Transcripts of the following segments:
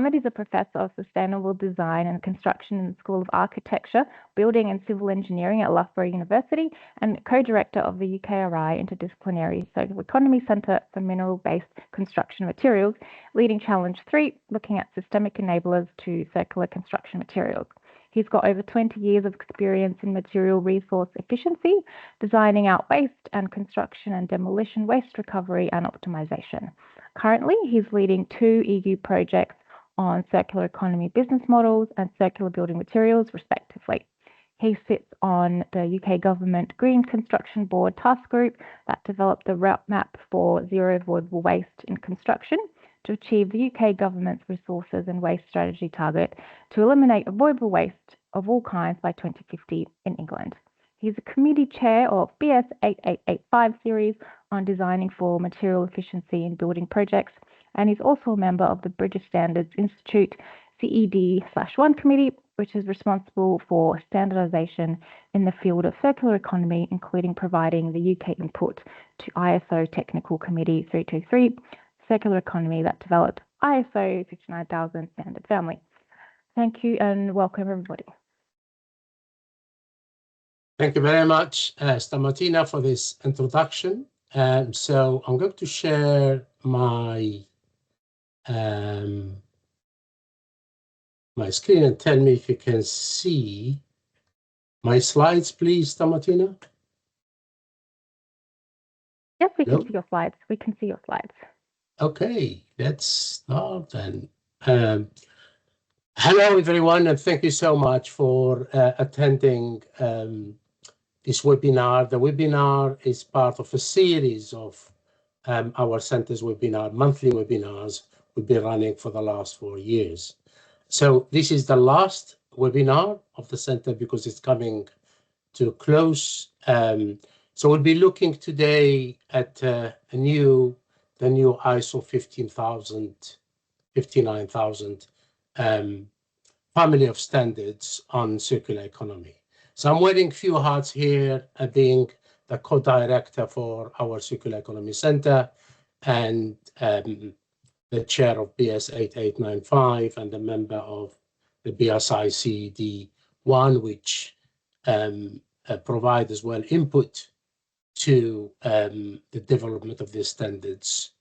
Mohamed is a professor of sustainable design and construction in the School of Architecture, Building and Civil Engineering at Loughborough University and co-director of the UKRI Interdisciplinary Circular Economy Centre for Mineral-Based Construction Materials, leading Challenge 3, looking at systemic enablers to circular construction materials. He's got over 20 years of experience in material resource efficiency, designing out waste and construction and demolition waste recovery and optimization. Currently, he's leading 2 EU projects on circular economy business models and circular building materials, respectively. He sits on the UK Government Green Construction Board Task Group that developed the Routemap for Zero Avoidable Waste in construction to achieve the UK Government's resources and waste strategy target to eliminate avoidable waste of all kinds by 2050 in England. He's a committee chair of BS 8885 series on designing for material efficiency in building projects, and he's also a member of the British Standards Institute CED/1 committee, which is responsible for standardisation in the field of circular economy, including providing the UK input to ISO Technical Committee 323, circular economy that developed ISO 69000 standard family. Thank you and welcome everybody. Thank you very much, Stamartina, for this introduction. So I'm going to share my my screen and tell me if you can see my slides, please, Stamartina. Yes, we can see your slides. We can see your slides. Okay, let's start then. Hello, everyone, and thank you so much for attending this webinar. The webinar is part of a series of our center's webinar, monthly webinars we've been running for the last 4 years. So this is the last webinar of the center because it's coming to a close. So we'll be looking today at the new ISO 59000 family of standards on circular economy. So I'm wearing a few hats here, being the co-director for our Circular Economy Center and the chair of BS 8895 and a member of the BSI CED1, which provide as well input to the development of these standards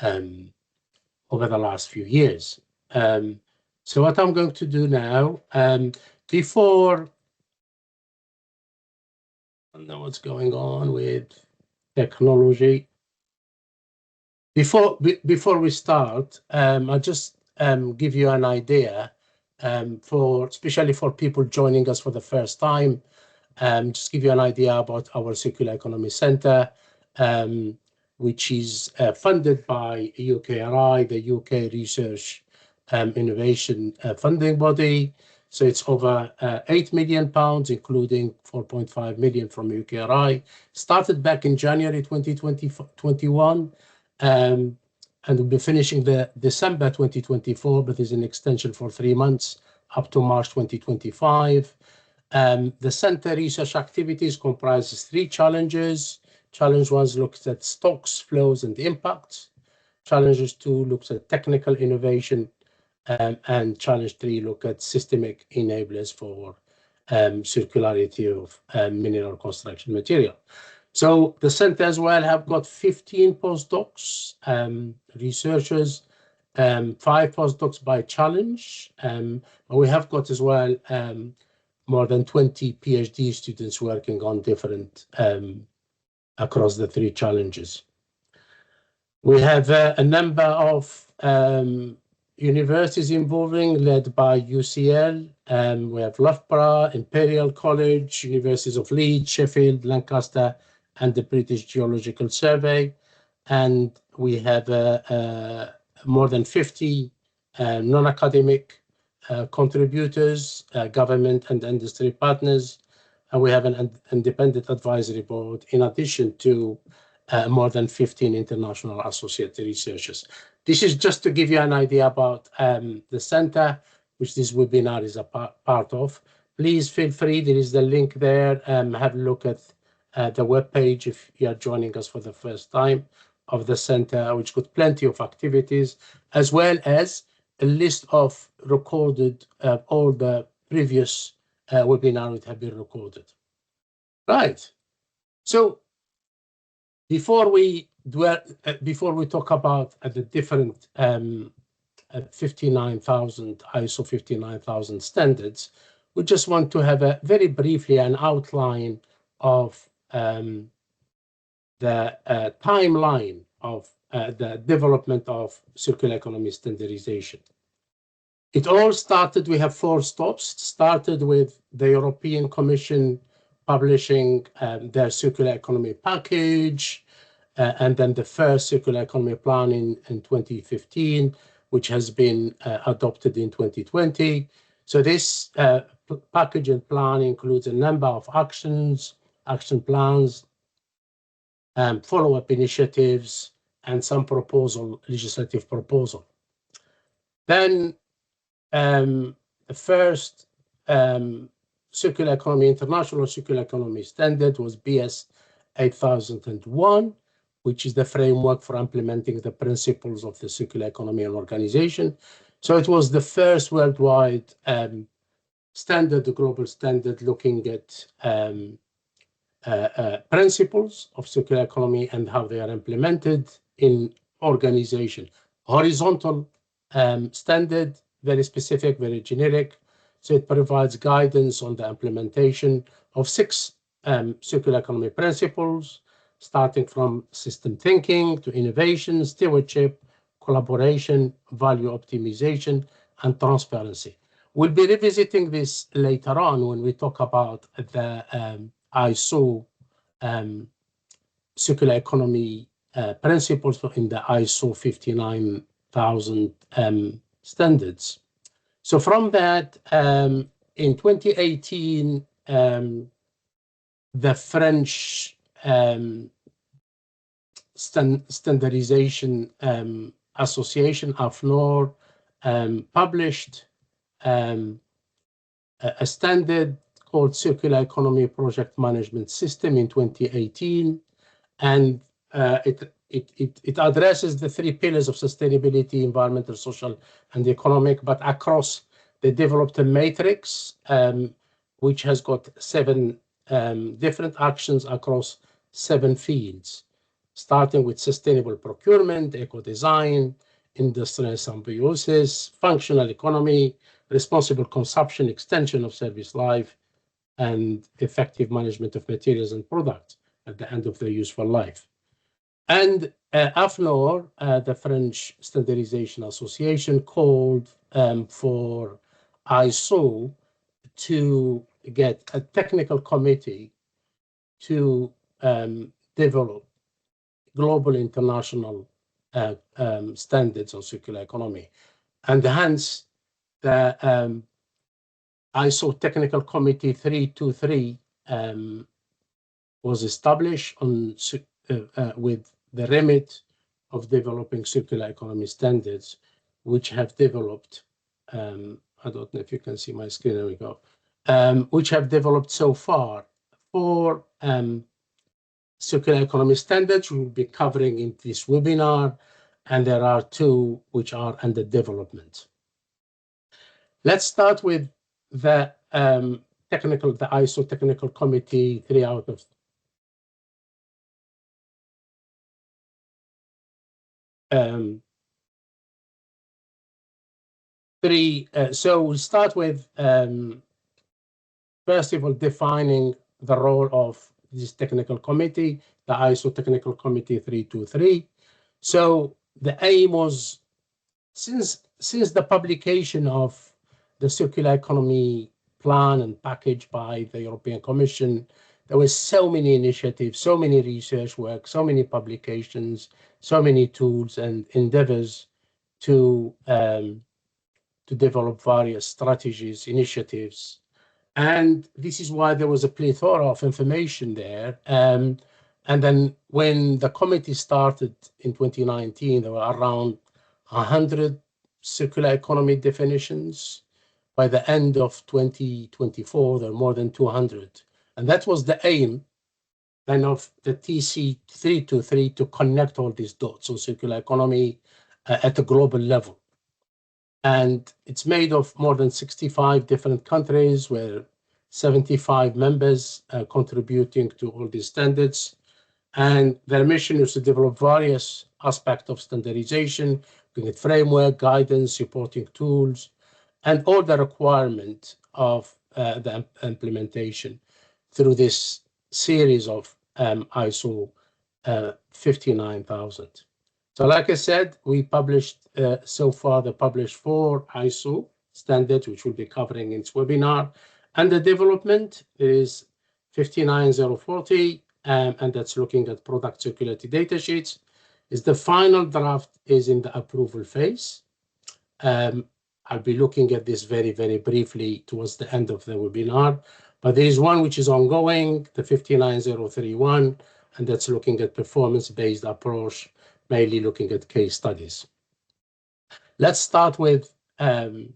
over the last few years. So what I'm going to do now, before I don't know what's going on with technology. Before we start, I'll just give you an idea especially for people joining us for the first time. Just give you an idea about our Circular Economy Center, which is funded by UKRI, the UK Research Innovation funding body. So it's over £8 million, including 4.5 million from UKRI. Started back in January 2021, and we'll be finishing the December 2024, but there's an extension for 3 months up to March 2025. The center research activities comprises 3 challenges. Challenge 1 looks at stocks, flows, and impacts. Challenge 2 looks at technical innovation. And challenge 3 look at systemic enablers for circularity of mineral construction material. So the center as well have got 15 postdocs, researchers, 5 postdocs by challenge. But we have got as well more than 20 PhD students working on different across the 3 challenges. We have a number of universities involving, led by UCL. We have Loughborough, Imperial College, Universities of Leeds, Sheffield, Lancaster, and the British Geological Survey. And we have more than 50 non-academic contributors, government and industry partners. And we have an independent advisory board, in addition to more than 15 international associate researchers. This is just to give you an idea about the center, which this webinar is a part of. Please feel free, there is the link there. Have a look at the webpage if you are joining us for the first time of the center, which got plenty of activities, as well as a list of recorded all the previous webinars that have been recorded. Right. So before we talk about the different 59,000 ISO 59,000 standards, we just want to have a very briefly an outline of the timeline of the development of circular economy standardization. It all started, we have 4 stops, started with the European Commission publishing their circular economy package, and then the first circular economy plan in 2015, which has been adopted in 2020. So this package and plan includes a number of actions, action plans, follow-up initiatives, and some legislative proposal. Then the first circular economy, international circular economy standard was BS 8001, which is the framework for implementing the principles of the circular economy and organization. So it was the first worldwide standard, the global standard, looking at principles of circular economy and how they are implemented in organization. Horizontal standard, very specific, very generic. So it provides guidance on the implementation of 6 circular economy principles, starting from system thinking to innovation, stewardship, collaboration, value optimization, and transparency. We'll be revisiting this later on when we talk about the ISO circular economy principles in the ISO 59,000 standards. So from that, in 2018, the French Standardization Association, AFNOR, published a standard called Circular Economy Project Management System in 2018, and it addresses the 3 pillars of sustainability, environmental, social, and economic, but across they developed a matrix which has got 7 different actions across 7 fields, starting with sustainable procurement, eco-design, industrial symbiosis, functional economy, responsible consumption, extension of service life, and effective management of materials and products at the end of their useful life. And AFNOR, the French Standardization Association, called for ISO to get a technical committee to develop global international standards on circular economy. And hence, the ISO Technical Committee 323 was established on, with the remit of developing circular economy standards, which have developed, I don't know if you can see my screen, there we go, which have developed so far 4 circular economy standards we'll be covering in this webinar, and there are 2 which are under development. Let's start with the the ISO Technical Committee 3 out of 3. So we'll start with first of all defining the role of this technical committee, the ISO Technical Committee 323. So the aim was, since the publication of the circular economy plan and package by the European Commission, there were so many initiatives, so many research work, so many publications, so many tools and endeavors to develop various strategies, initiatives. And this is why there was a plethora of information there. And then when the committee started in 2019, there were around 100 circular economy definitions. By the end of 2024, there are more than 200. And that was the aim then of the TC 323 to connect all these dots on circular economy at a global level. And it's made of more than 65 different countries where 75 members contributing to all these standards. And their mission is to develop various aspects of standardization, looking at framework, guidance, supporting tools, and all the requirement of the implementation through this series of ISO 59000. So like I said, we published so far, they published 4 ISO standards, which we'll be covering in this webinar. And the development is 59040, and that's looking at product circularity data sheets. Is the final draft is in the approval phase. I'll be looking at this very, very briefly towards the end of the webinar. But there is one which is ongoing, the 59031, and that's looking at performance-based approach, mainly looking at case studies. Let's start with the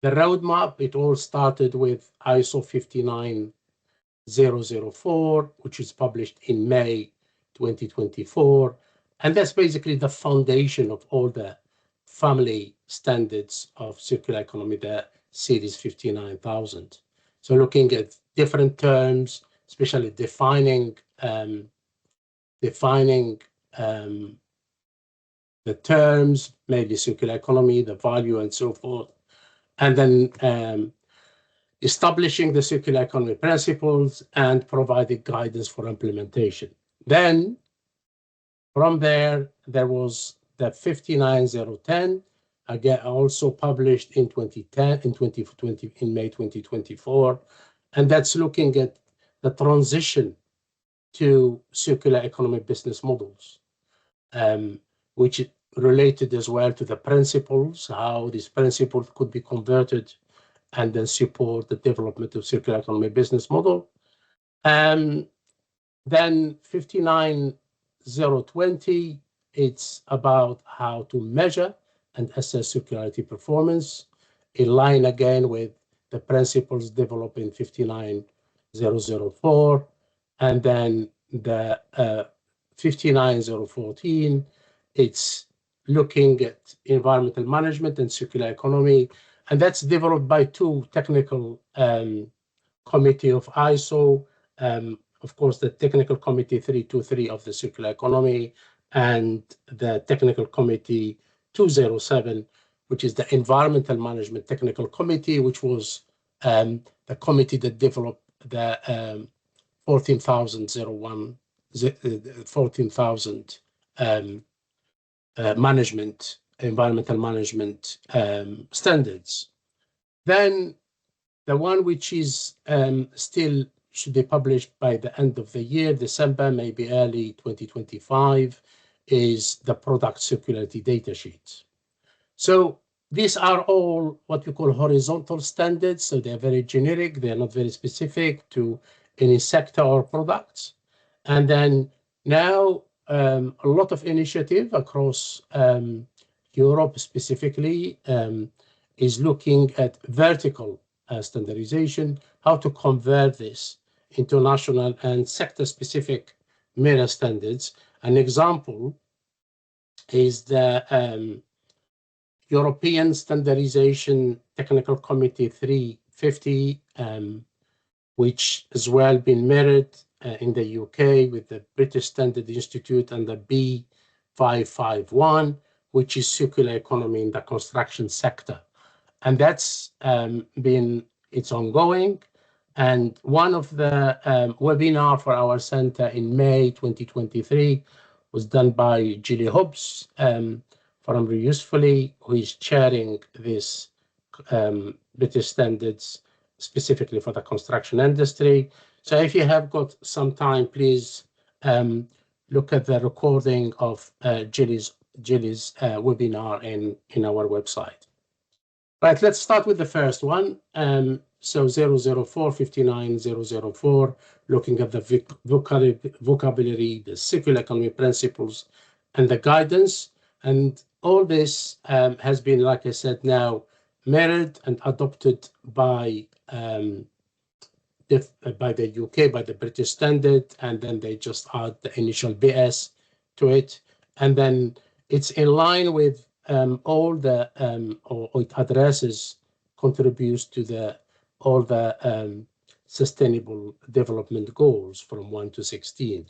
roadmap. It all started with ISO 59004, which is published in May 2024. And that's basically the foundation of all the family standards of circular economy, the series 59000. So looking at different terms, especially defining the terms, mainly circular economy, the value, and so forth, and then establishing the circular economy principles and providing guidance for implementation. Then, from there, there was the 59010, again also published in 2010, in May 2024, and that's looking at the transition to circular economy business models, which related as well to the principles, how these principles could be converted and then support the development of circular economy business model. Then 59020, it's about how to measure and assess circularity performance, in line again with the principles developed in 59004, and then the 59014, it's looking at environmental management and circular economy, and that's developed by 2 technical committee of ISO, of course, the technical committee 323 of the circular economy, and the technical committee 207, which is the environmental management technical committee, which was the committee that developed the 14,001 environmental management standards. Then the one which is still should be published by the end of the year, December, maybe early 2025, is the product circularity data sheets. So these are all what we call horizontal standards. So they're very generic. They're not very specific to any sector or products. And then now a lot of initiative across Europe specifically is looking at vertical standardization, how to convert this into national and sector-specific mirror standards. An example is the European Standardization Technical Committee 350, which has well been mirrored in the UK with the British Standard Institute and the B551, which is circular economy in the construction sector. And that's it's ongoing. And one of the webinar for our center in May 2023 was done by Julie Hobbs from Reusefully, who is chairing this British standards specifically for the construction industry. So if you have got some time, please look at the recording of Julie's webinar in our website. Right, let's start with the first one. So 59004, looking at the vocabulary, the circular economy principles, and the guidance. And all this has been, like I said, now mirrored and adopted by the UK, by the British standard, and then they just add the initial BS to it. And then it's in line with all the or it addresses, contributes to all the sustainable development goals from 1 to 16.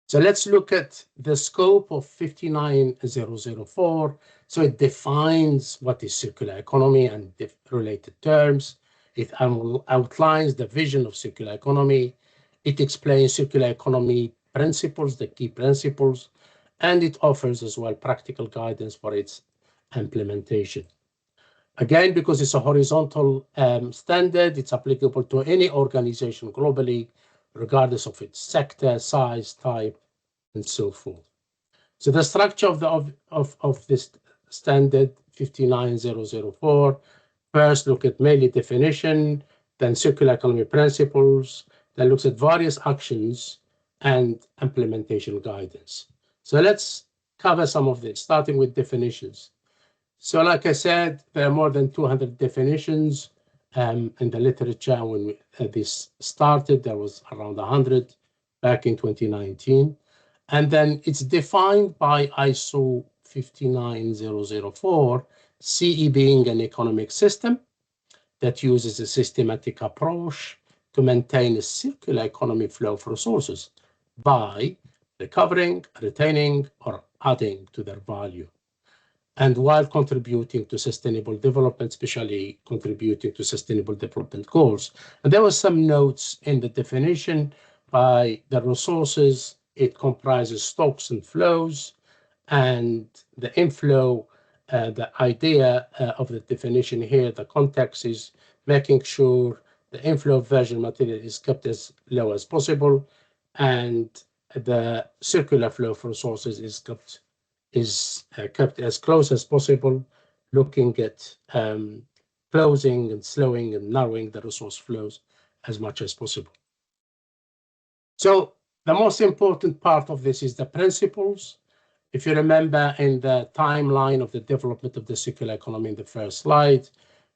So let's look at the scope of 59004. So it defines what is circular economy and related terms. It outlines the vision of circular economy. It explains circular economy principles, the key principles, and it offers as well practical guidance for its implementation. Again, because it's a horizontal standard, it's applicable to any organization globally, regardless of its sector, size, type, and so forth. So the structure of this standard 59004, first look at mainly definition, then circular economy principles, then looks at various actions and implementation guidance. So let's cover some of this, starting with definitions. So like I said, there are more than 200 definitions in the literature. When this started, there was around 100 back in 2019. And then it's defined by ISO 59004, CE being an economic system that uses a systematic approach to maintain a circular economy flow of resources by recovering, retaining, or adding to their value, and while contributing to sustainable development, especially contributing to sustainable development goals. And there were some notes in the definition by the resources. It comprises stocks and flows, and the inflow, the idea of the definition here, the context is making sure the inflow of virgin material is kept as low as possible, and the circular flow of resources is kept as close as possible, looking at closing and slowing and narrowing the resource flows as much as possible. So the most important part of this is the principles. If you remember in the timeline of the development of the circular economy in the first slide,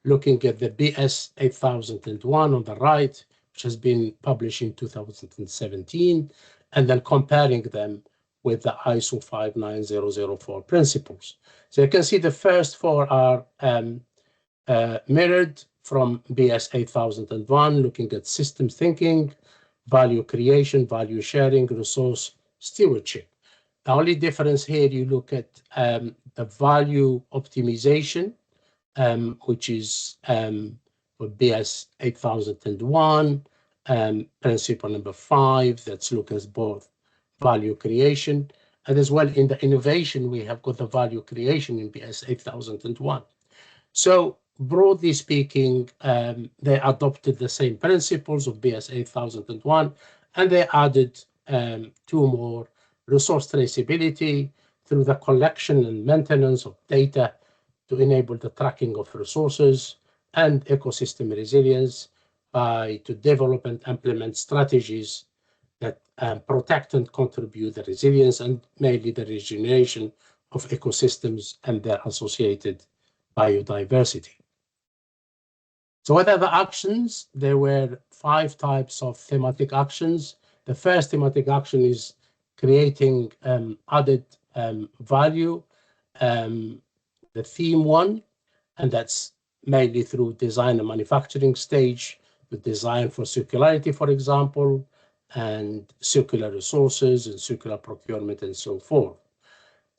looking at the BS 8001 on the right, which has been published in 2017, and then comparing them with the ISO 59004 principles. So you can see the first four are mirrored from BS 8001, looking at systems thinking, value creation, value sharing, resource stewardship. The only difference here, you look at the value optimization, which is for BS 8001, principle number 5, that's looking at both value creation, and as well in the innovation, we have got the value creation in BS 8001. So broadly speaking, they adopted the same principles of BS 8001, and they added 2 more: resource traceability through the collection and maintenance of data to enable the tracking of resources, and ecosystem resilience to develop and implement strategies that protect and contribute the resilience and mainly the regeneration of ecosystems and their associated biodiversity. So what are the actions? There were 5 types of thematic actions. The first thematic action is creating added value, the theme 1, and that's mainly through design and manufacturing stage, the design for circularity, for example, and circular resources and circular procurement and so forth.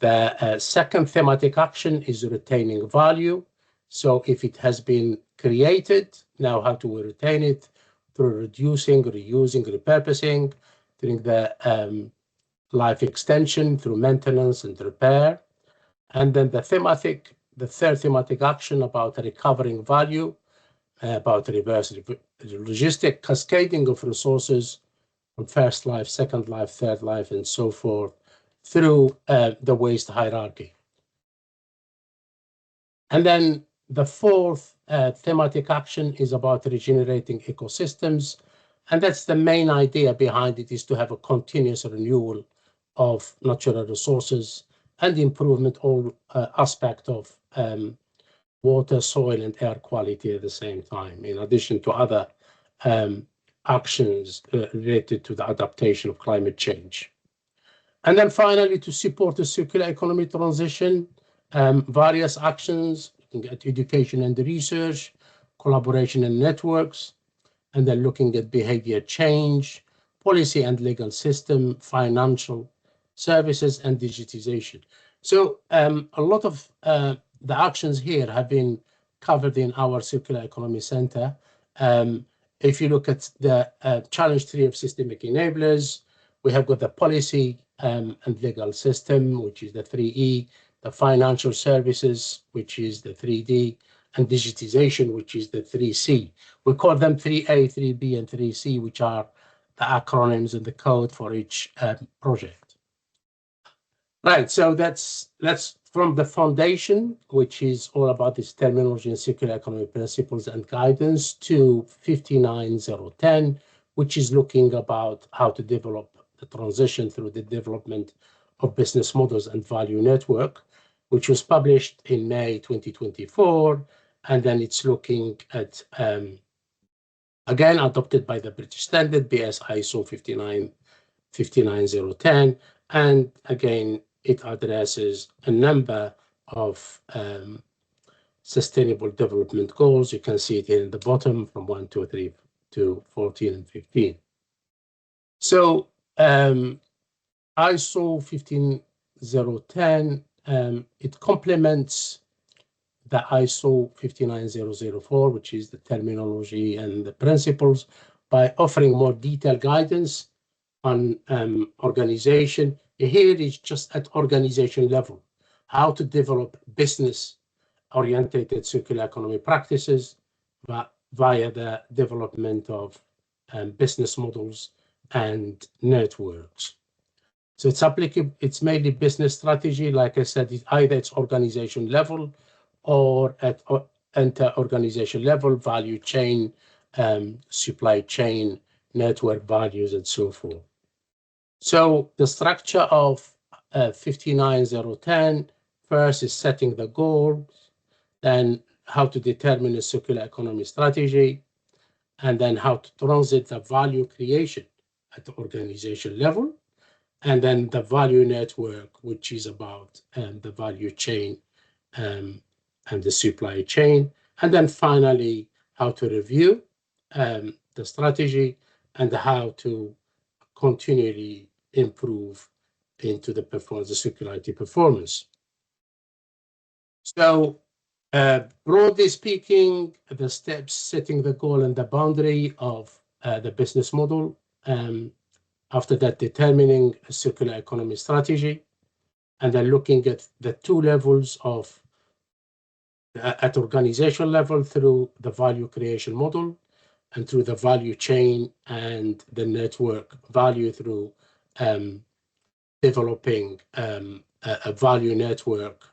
The second thematic action is retaining value. So if it has been created, now how do we retain it? Through reducing, reusing, repurposing, during the life extension, through maintenance and repair. And then the third thematic action about recovering value, about reverse logistic cascading of resources from first life, second life, third life, and so forth, through the waste hierarchy. And then the fourth thematic action is about regenerating ecosystems. And that's the main idea behind it, is to have a continuous renewal of natural resources and improvement all aspect of water, soil, and air quality at the same time, in addition to other actions related to the adaptation of climate change. And then finally, to support the circular economy transition, various actions, looking at education and research, collaboration and networks, and then looking at behavior change, policy and legal system, financial services, and digitization. So a lot of the actions here have been covered in our Circular Economy Center. If you look at the challenge 3 of systemic enablers, we have got the policy and legal system, which is the 3E, the financial services, which is the 3D, and digitization, which is the 3C. We call them 3A, 3B, and 3C, which are the acronyms in the code for each project. Right, so that's from the foundation, which is all about this terminology and circular economy principles and guidance, to 59010, which is looking about how to develop the transition through the development of business models and value network, which was published in May 2024. And then it's looking at, again, adopted by the British standard, BS ISO 59010. And again, it addresses a number of sustainable development goals. You can see it here in the bottom from 1, 2, 3 to 14 and 15. So ISO 15010, it complements the ISO 59004, which is the terminology and the principles, by offering more detailed guidance on organization. Here is just at organization level, how to develop business-oriented circular economy practices via the development of business models and networks. So it's applicable, it's mainly business strategy. Like I said, either it's organization level or at inter-organization level, value chain, supply chain, network values, and so forth. So the structure of 59010, first is setting the goals, then how to determine a circular economy strategy, and then how to transit the value creation at the organization level, and then the value network, which is about the value chain and the supply chain, and then finally how to review the strategy and how to continually improve into the performance, the circularity performance. So broadly speaking, the steps setting the goal and the boundary of the business model, after that determining a circular economy strategy, and then looking at the two levels of at organization level through the value creation model, and through the value chain and the network value through developing a value network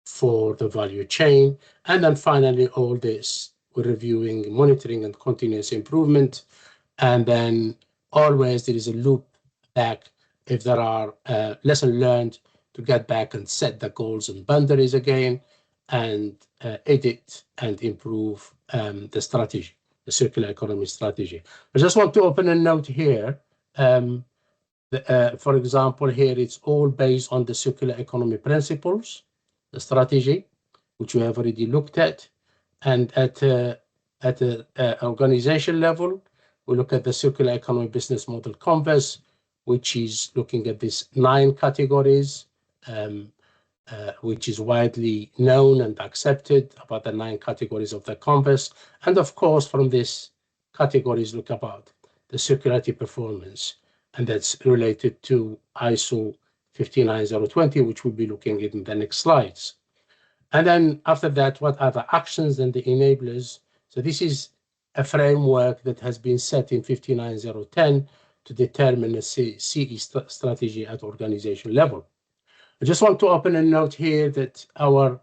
for the value chain. And then finally, all this, we're reviewing, monitoring, and continuous improvement. And then always there is a loop back if there are lessons learned, to get back and set the goals and boundaries again, and edit and improve the strategy, the circular economy strategy. I just want to open a note here. For example, here it's all based on the circular economy principles, the strategy, which we have already looked at. And at the organization level, we look at the circular economy business model canvas, which is looking at these 9 categories, which is widely known and accepted about the 9 categories of the canvas. And of course, from these categories, look about the circularity performance, and that's related to ISO 59020, which we'll be looking at in the next slides. And then after that, what are the actions and the enablers? So this is a framework that has been set in 59010 to determine a CE strategy at organization level. I just want to open a note here that our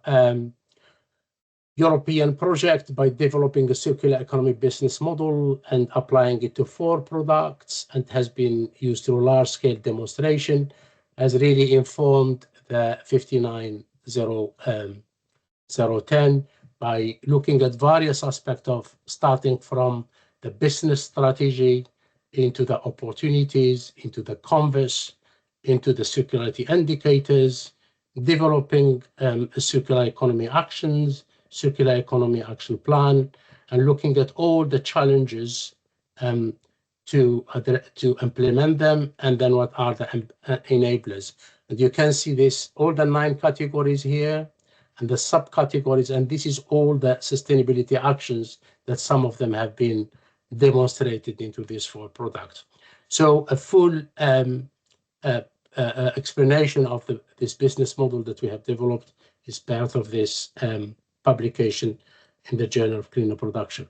European project, by developing a circular economy business model and applying it to 4 products, and has been used through large-scale demonstration, has really informed the 59010 by looking at various aspects of starting from the business strategy into the opportunities, into the canvas, into the circularity indicators, developing a circular economy actions, circular economy action plan, and looking at all the challenges to implement them, and then what are the enablers. And you can see this, all the 9 categories here, and the subcategories, and this is all the sustainability actions that some of them have been demonstrated into these 4 products. So a full explanation of this business model that we have developed is part of this publication in the Journal of Cleaner Production.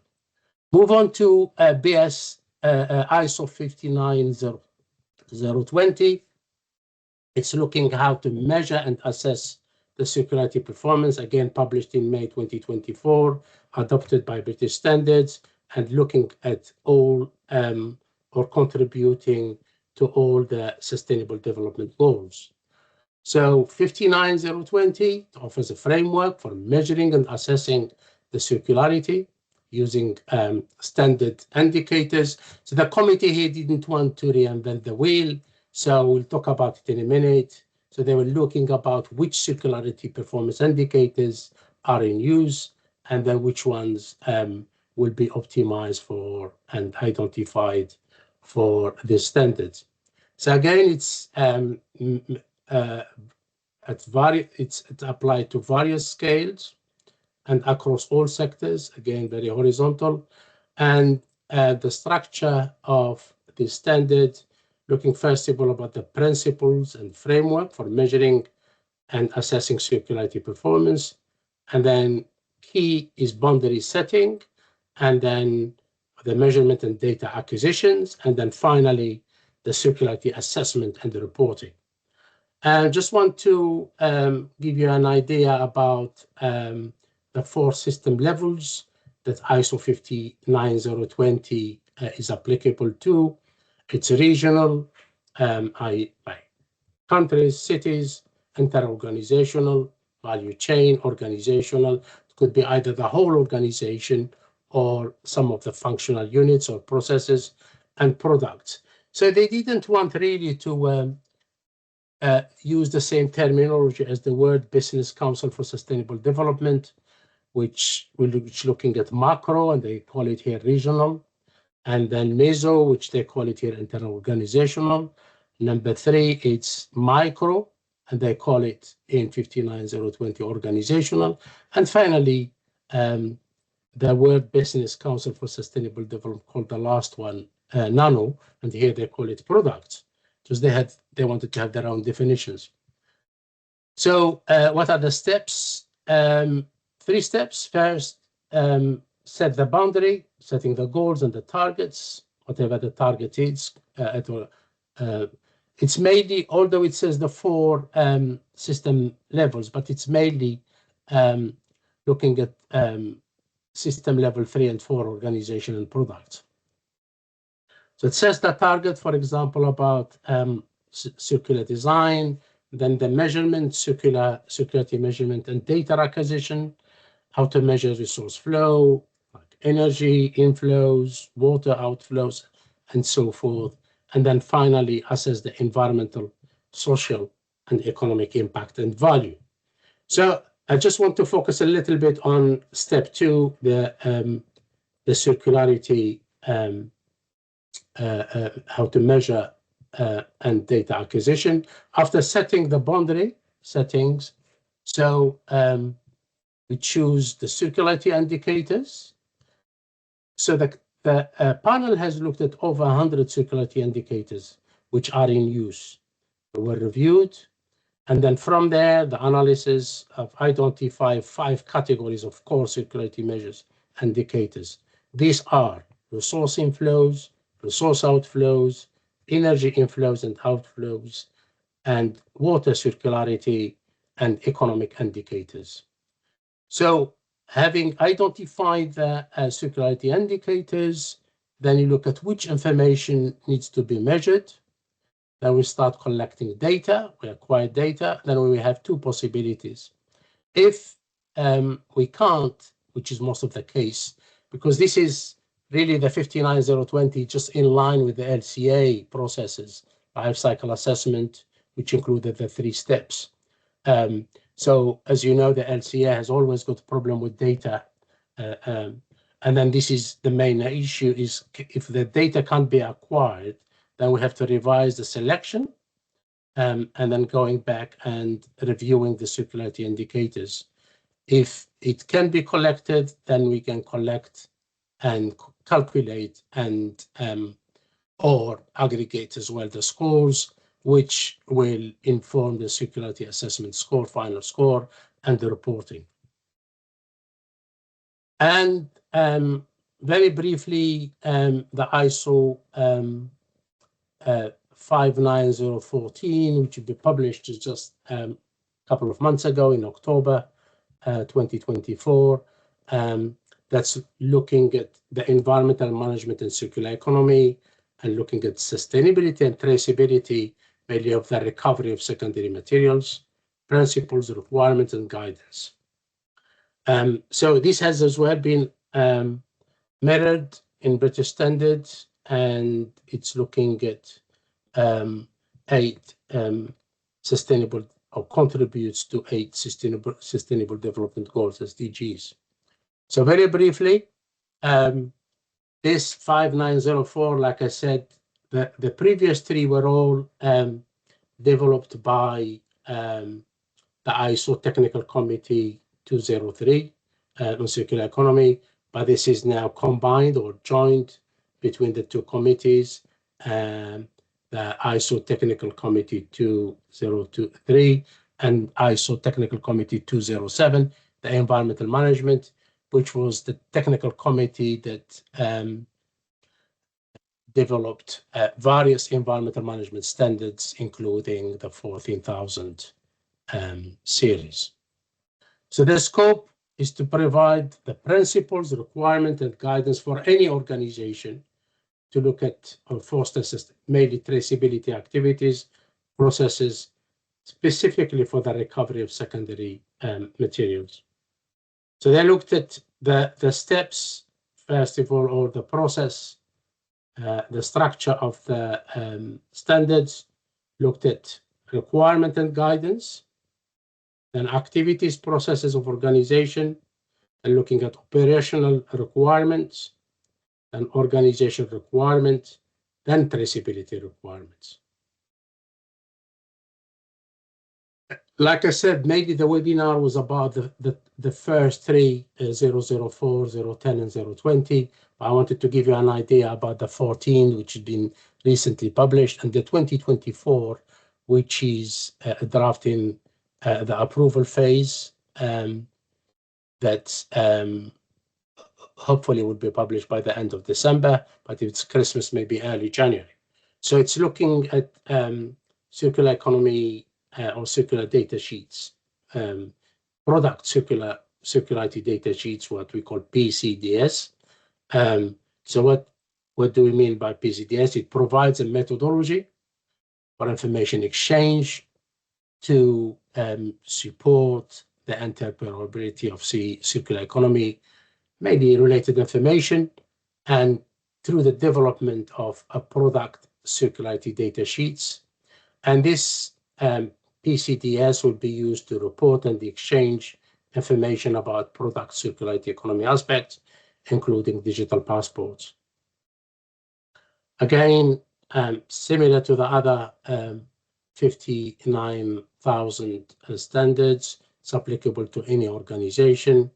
Move on to ISO 59020. It's looking how to measure and assess the circularity performance, again published in May 2024, adopted by British standards, and looking at all or contributing to all the Sustainable Development Goals. So 59020 offers a framework for measuring and assessing the circularity using standard indicators. So the committee here didn't want to reinvent the wheel, so we'll talk about it in a minute. So they were looking about which circularity performance indicators are in use, and then which ones will be optimized for and identified for the standards. So again, it's applied to various scales and across all sectors, again, very horizontal. And the structure of the standard, looking first of all about the principles and framework for measuring and assessing circularity performance. And then key is boundary setting, and then the measurement and data acquisitions, and then finally, the circularity assessment and the reporting. And just want to give you an idea about the 4 system levels that ISO 59020 is applicable to. It's regional, by countries, cities, inter-organizational, value chain, organizational. It could be either the whole organization or some of the functional units or processes and products. So they didn't want really to use the same terminology as the World Business Council for Sustainable Development, which looking at macro, and they call it here regional, and then meso, which they call it here inter-organizational. Number 3, it's micro, and they call it in 59020 organizational. And finally, the World Business Council for Sustainable Development called the last one nano, and here they call it products, because they wanted to have their own definitions. So what are the steps? 3 steps. First, set the boundary, setting the goals and the targets, whatever the target is. It's mainly, although it says the 4 system levels, but it's mainly looking at system level 3 and 4 organization and products. So it says the target, for example, about circular design, then the measurement, circularity measurement and data acquisition, how to measure resource flow, like energy inflows, water outflows, and so forth. And then finally, assess the environmental, social, and economic impact and value. So I just want to focus a little bit on step 2, the circularity, how to measure and data acquisition. After setting the boundary settings, so we choose the circularity indicators. So the panel has looked at over 100 circularity indicators which are in use. They were reviewed, and then from there, the analysis of identify 5 categories of core circularity measures indicators. These are resource inflows, resource outflows, energy inflows and outflows, and water circularity and economic indicators. So having identified the circularity indicators, then you look at which information needs to be measured. Then we start collecting data, we acquire data, then we have 2 possibilities. If we can't, which is most of the case, because this is really the 59020 just in line with the LCA processes, life cycle assessment, which included the 3 steps. So as you know, the LCA has always got a problem with data. And then this is the main issue is if the data can't be acquired, then we have to revise the selection and then going back and reviewing the circularity indicators. If it can be collected, then we can collect and calculate and or aggregate as well the scores, which will inform the circularity assessment score, final score, and the reporting. And very briefly, the ISO 59014, which will be published just a couple of months ago in October 2024. That's looking at the environmental management and circular economy and looking at sustainability and traceability, mainly of the recovery of secondary materials, principles, requirements, and guidance. So this has as well been mirrored in British standards, and it's looking at 8 sustainable or contributes to 8 sustainable development goals, SDGs. So very briefly, this 5904, like I said, the previous 3 were all developed by the ISO Technical Committee 203 on circular economy, but this is now combined or joined between the 2 committees, the ISO Technical Committee 2023 and ISO Technical Committee 207, the environmental management, which was the technical committee that developed various environmental management standards, including the 14,000 series. So the scope is to provide the principles, requirement, and guidance for any organization to look at or foster mainly traceability activities, processes, specifically for the recovery of secondary materials. So they looked at the steps, first of all, or the process, the structure of the standards, looked at requirement and guidance, then activities, processes of organization, and looking at operational requirements and organization requirements, then traceability requirements. Like I said, maybe the webinar was about the first 3, 004, 010, and 020. I wanted to give you an idea about the 14, which has been recently published, and the 2024, which is drafting the approval phase that hopefully will be published by the end of December, but if it's Christmas, maybe early January. So it's looking at circular economy or circular data sheets, product circularity data sheets, what we call PCDS. So what do we mean by PCDS? It provides a methodology for information exchange to support the interoperability of circular economy, maybe related information, and through the development of a product circularity data sheets. And this PCDS will be used to report and exchange information about product circularity economy aspects, including digital passports. Again, similar to the other 59,000 standards, it's applicable to any organization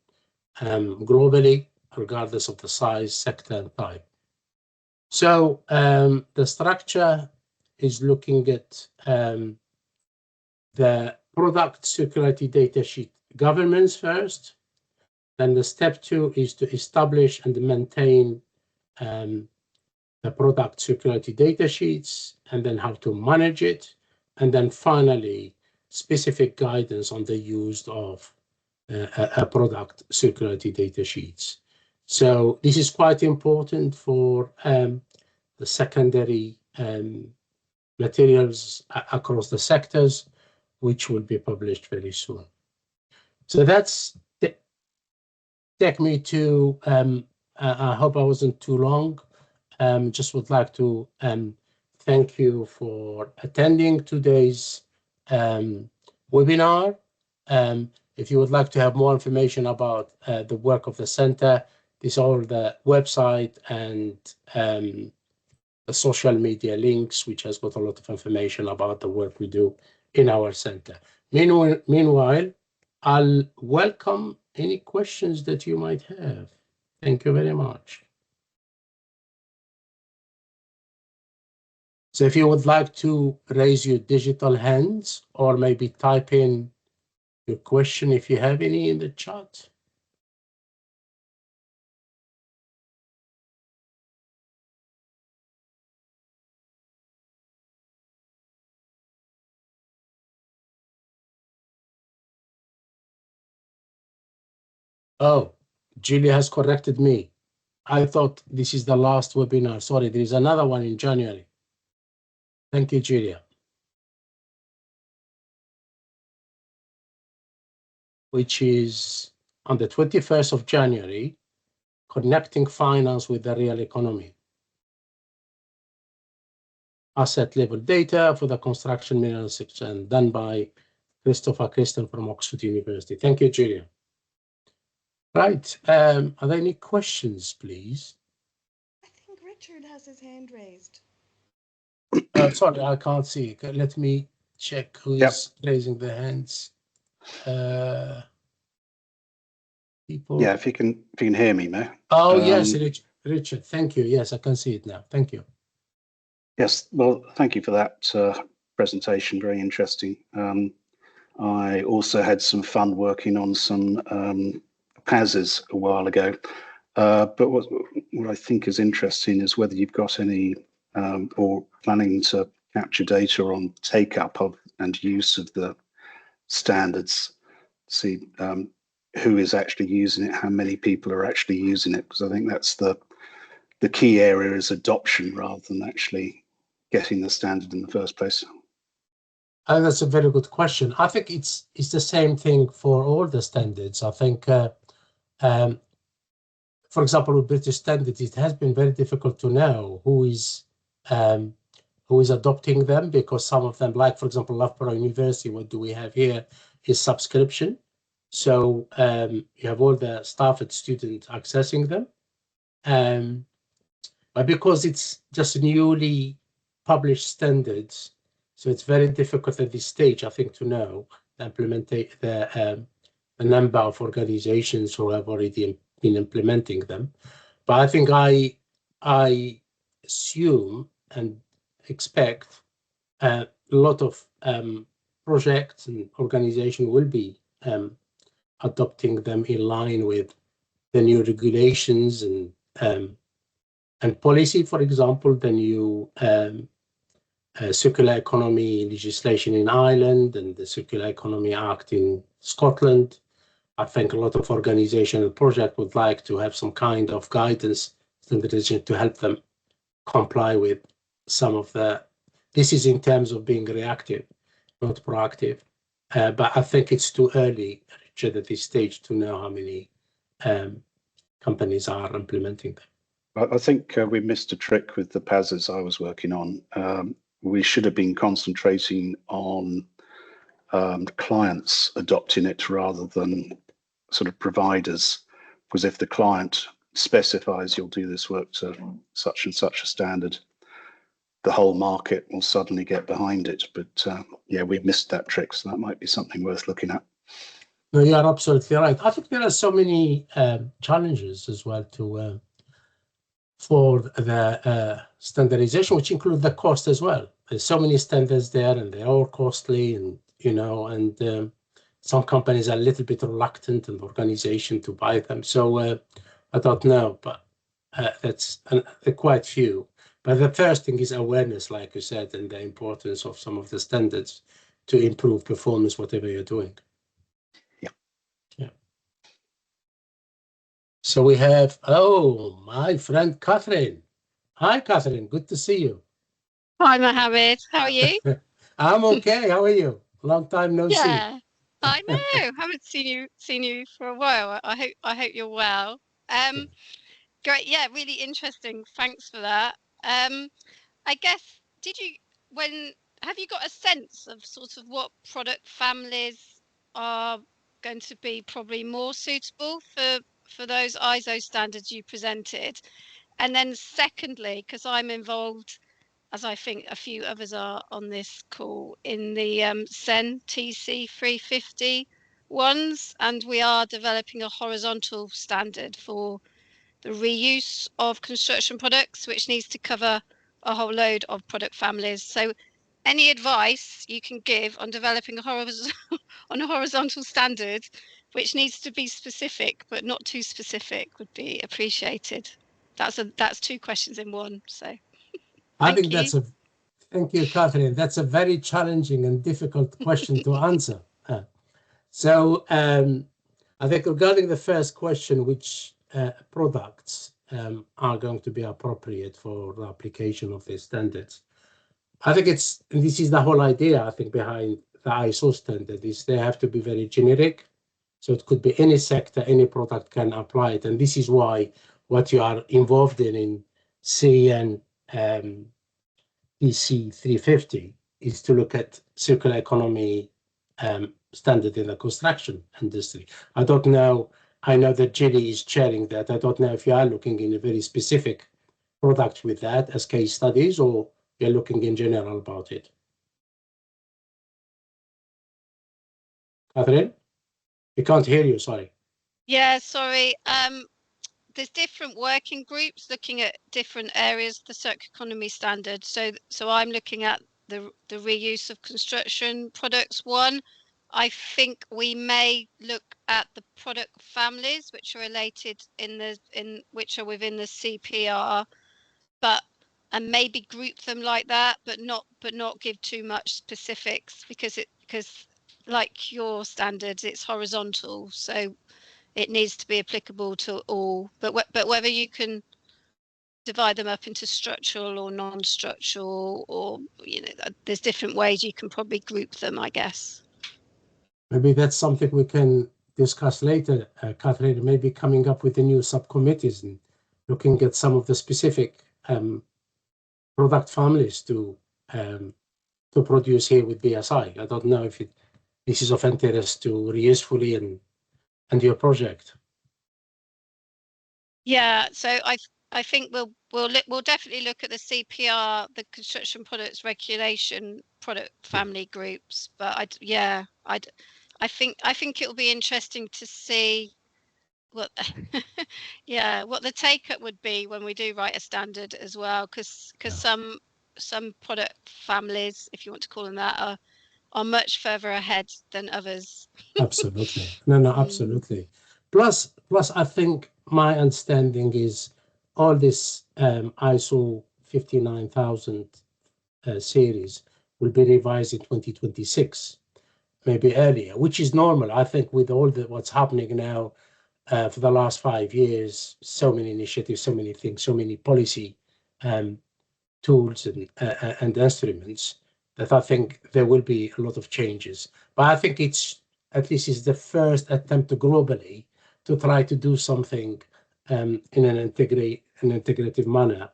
globally, regardless of the size, sector, and type. So the structure is looking at the product circularity data sheet governance first. Then the step 2 is to establish and maintain the product circularity data sheets, and then how to manage it. And then finally, specific guidance on the use of a product circularity data sheets. So this is quite important for the secondary materials across the sectors, which will be published very soon. So that's take me to, I hope I wasn't too long. Just would like to thank you for attending today's webinar. If you would like to have more information about the work of the center, these are all the website and the social media links, which has got a lot of information about the work we do in our center. Meanwhile, I'll welcome any questions that you might have. Thank you very much. So if you would like to raise your digital hands or maybe type in your question if you have any in the chat. Oh, Julia has corrected me. I thought this is the last webinar. Sorry, there is another one in January. Thank you, Julia. Which is on the 21st of January, connecting finance with the real economy. Asset level data for the construction mineral section, done by Christopher Christen from Oxford University. Thank you, Julia. Right, are there any questions, please? I think Richard has his hand raised. Sorry, I can't see. Let me check who is raising their hands. People. Yeah, if you can hear me, Mo. Oh, yes, Richard. Thank you. Yes, I can see it now. Thank you. Yes, well, thank you for that presentation. Very interesting. I also had some fun working on some PASs a while ago. But what I think is interesting is whether you've got any or planning to capture data on take up of and use of the standards. See who is actually using it, how many people are actually using it, because I think that's the key area is adoption rather than actually getting the standard in the first place. That's a very good question. I think it's the same thing for all the standards. I think, for example, with British standards, it has been very difficult to know who is adopting them, because some of them, like for example, Loughborough University, what do we have here is subscription. So you have all the staff and students accessing them. But because it's just newly published standards, so it's very difficult at this stage, I think, to know the number of organizations who have already been implementing them. But I think I assume and expect a lot of projects and organizations will be adopting them in line with the new regulations and policy. For example, the new circular economy legislation in Ireland and the Circular Economy Act in Scotland. I think a lot of organizations and projects would like to have some kind of guidance standardization to help them comply with some of the. This is in terms of being reactive, not proactive. But I think it's too early, Richard, at this stage to know how many companies are implementing them. I think we missed a trick with the PASs I was working on. We should have been concentrating on clients adopting it rather than sort of providers, because if the client specifies you'll do this work to such and such a standard, the whole market will suddenly get behind it. But yeah, we missed that trick, so that might be something worth looking at. No, you are absolutely right. I think there are so many challenges as well to for the standardization, which include the cost as well. There's so many standards there, and they're all costly, and and some companies are a little bit reluctant in the organization to buy them. So I don't know, but that's quite few. But the first thing is awareness, like you said, and the importance of some of the standards to improve performance, whatever you're doing. So we have, oh, my friend Catherine. Hi, Catherine. Good to see you. Hi, Mohamed. How are you? I'm okay. How are you? Long time no see. Yeah, I know. Haven't seen you for a while. I hope you're well. Great. Yeah, really interesting. Thanks for that. I guess when have you got a sense of sort of what product families are going to be probably more suitable for those ISO standards you presented? And then secondly, because I'm involved, as I think a few others are on this call, in the CEN TC 350 ones, and we are developing a horizontal standard for the reuse of construction products, which needs to cover a whole load of product families. So any advice you can give on developing a horizontal standard, which needs to be specific but not too specific, would be appreciated. That's two questions in one. So I think thank you, Catherine. That's a very challenging and difficult question to answer. So I think regarding the first question, which products are going to be appropriate for the application of these standards, I think this is the whole idea, I think, behind the ISO standard, is they have to be very generic. So it could be any sector, any product can apply it. And this is why what you are involved in CN TC 350 is to look at circular economy standard in the construction industry. I don't know, I know that Jilly is chairing that. I don't know if you are looking in a very specific product with that as case studies, or you're looking in general about it. Catherine, we can't hear you, sorry. Yeah, sorry. There's different working groups looking at different areas of the circular economy standard. So I'm looking at the reuse of construction products one. I think we may look at the product families which are related which are within the CPR, and maybe group them like that, but not give too much specifics, because like your standards, it's horizontal, so it needs to be applicable to all. But whether you can divide them up into structural or non-structural, or there's different ways you can probably group them, I guess. Maybe that's something we can discuss later, Catherine, maybe coming up with the new subcommittees and looking at some of the specific product families to produce here with BSI. I don't know if this is of interest to Reusefully and your project. Yeah, so I think we'll definitely look at the CPR, the construction products regulation product family groups. But I think it'll be interesting to see what what the take up would be when we do write a standard as well, because some product families, if you want to call them that, are much further ahead than others. Absolutely. No, absolutely. Plus I think my understanding is all this ISO 59000 series will be revised in 2026, maybe earlier, which is normal. I think with all what's happening now for the last 5 years, so many initiatives, so many things, so many policy tools and instruments, that I think there will be a lot of changes. But I think it's at least is the first attempt globally to try to do something in an integrative manner,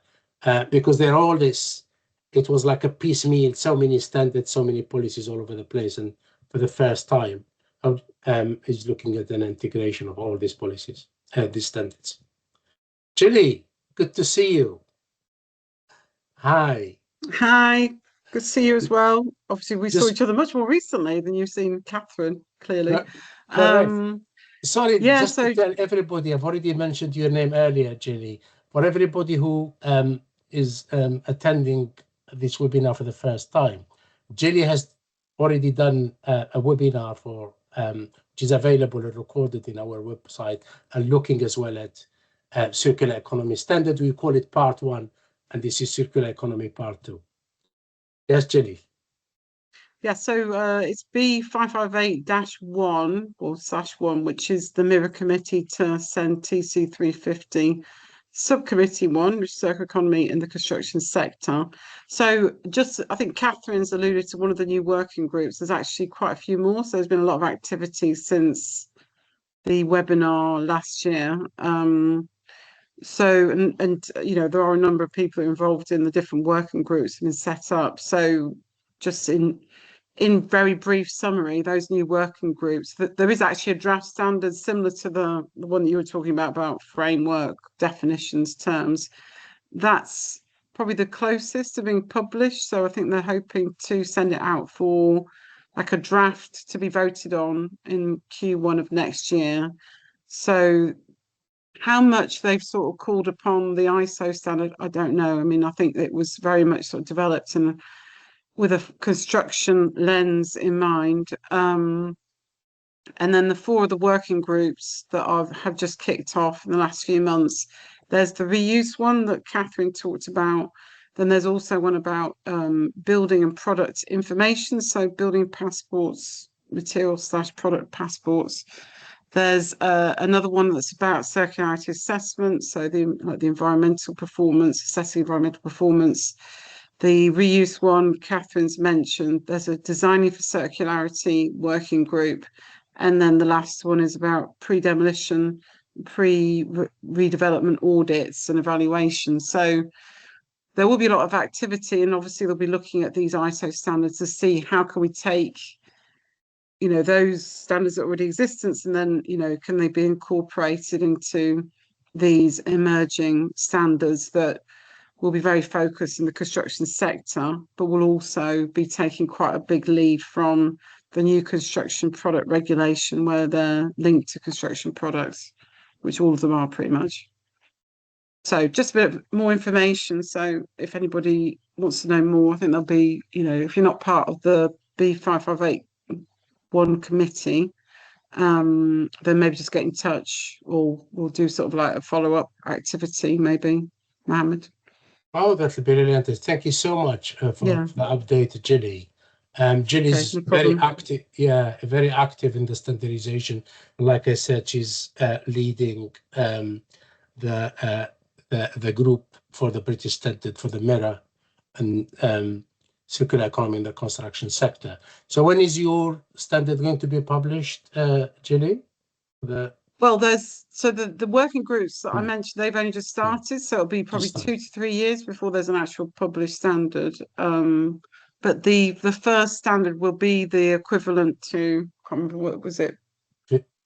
because they're all this. It was like a piecemeal, so many standards, so many policies all over the place, and for the first time, is looking at an integration of all these policies, these standards. Julie, good to see you. Hi. Hi, good to see you as well. Obviously, we saw each other much more recently than you've seen Catherine, clearly. Sorry, just to tell everybody, I've already mentioned your name earlier, Julie. For everybody who is attending this webinar for the first time, Julie has already done a webinar which is available and recorded in our website, and looking as well at circular economy standard. We call it part 1, and this is circular economy part 2. Yes, Julie. Yeah, so it's B558-1 or /1, which is the mirror committee to send TC 350 subcommittee 1, which is circular economy in the construction sector. So I think Catherine's alluded to one of the new working groups. There's actually quite a few more. So there's been a lot of activity since the webinar last year. So, there are a number of people involved in the different working groups that have been set up. So just in very brief summary, those new working groups, that there is actually a draft standard similar to the one that you were talking about framework, definitions, terms. That's probably the closest to being published. So I think they're hoping to send it out for like a draft to be voted on in Q1 of next year. So how much they've sort of called upon the ISO standard, I don't know. I mean, I think it was very much sort of developed with a construction lens in mind. And then the 4 of the working groups that have just kicked off in the last few months, there's the reuse one that Catherine talked about. Then there's also one about building and product information. So building passports, material/product passports. There's another one that's about circularity assessment. So the environmental performance, assessing environmental performance. The reuse one, Catherine's mentioned. There's a designing for circularity working group. And then the last one is about pre-demolition, redevelopment audits and evaluation. So there will be a lot of activity, and obviously they'll be looking at these ISO standards to see how can we take, you know, those standards that already exist, and then, you know, can they be incorporated into these emerging standards that will be very focused in the construction sector, but will also be taking quite a big lead from the new construction product regulation, where they're linked to construction products, which all of them are pretty much. So just a bit more information. So if anybody wants to know more, I think there'll be, you know, if you're not part of the B5581 committee, then maybe just get in touch, or we'll do sort of like a follow-up activity, maybe, Mohamed. Oh, that's brilliant. Thank you so much for the update, Gilly. Gilly's very active, very active in the standardization. Like I said, she's leading the group for the British standard for the mirror and circular economy in the construction sector. So when is your standard going to be published, Gilly? Well, the working groups that I mentioned, they've only just started, so it'll be probably 2 to 3 years before there's an actual published standard. But the first standard will be the equivalent to, I can't remember, what was it?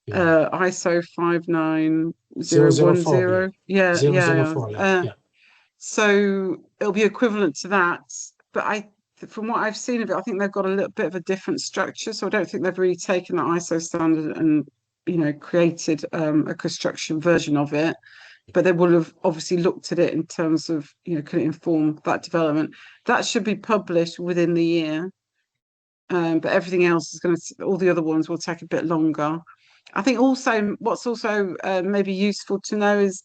ISO 59010. Yeah. So it'll be equivalent to that. But from what I've seen of it, I think they've got a little bit of a different structure. So I don't think they've really taken the ISO standard and, you know, created a construction version of it. But they will have obviously looked at it in terms of, you know, can it inform that development? That should be published within the year. But everything else is all the other ones will take a bit longer. I think also what's also maybe useful to know is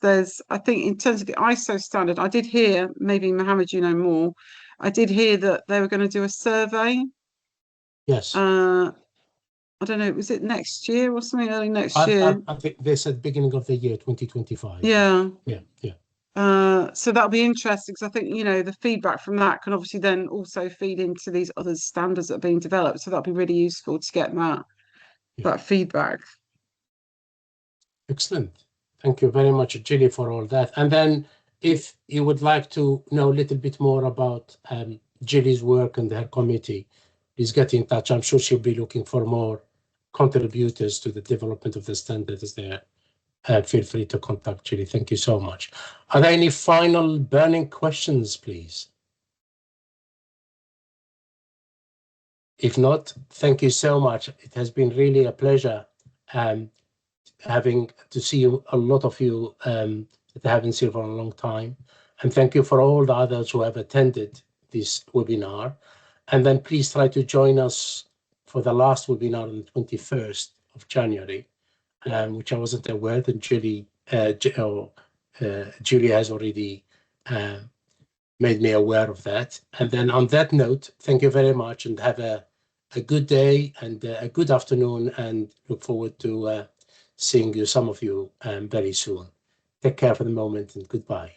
I think in terms of the ISO standard, I did hear, maybe Mohamed, you know more, I did hear that they were going to do a survey. Yes. I don't know, was it next year or something, early next year? I think they said beginning of the year, 2025. Yeah. So that'll be interesting, because I think, you know, the feedback from that can obviously then also feed into these other standards that are being developed. So that'll be really useful to get that feedback. Excellent. Thank you very much, Gilly, for all that. And then if you would like to know a little bit more about Gilly's work and her committee, please get in touch. I'm sure she'll be looking for more contributors to the development of the standards there. Feel free to contact Gilly. Thank you so much. Are there any final burning questions, please? If not, thank you so much. It has been really a pleasure having to see a lot of you that I haven't seen for a long time. And thank you for all the others who have attended this webinar. And then please try to join us for the last webinar on the 21st of January, which I wasn't aware that Julie has already made me aware of that. And then on that note, thank you very much, and have a good day and a good afternoon, and look forward to seeing some of you very soon. Take care for the moment, and goodbye.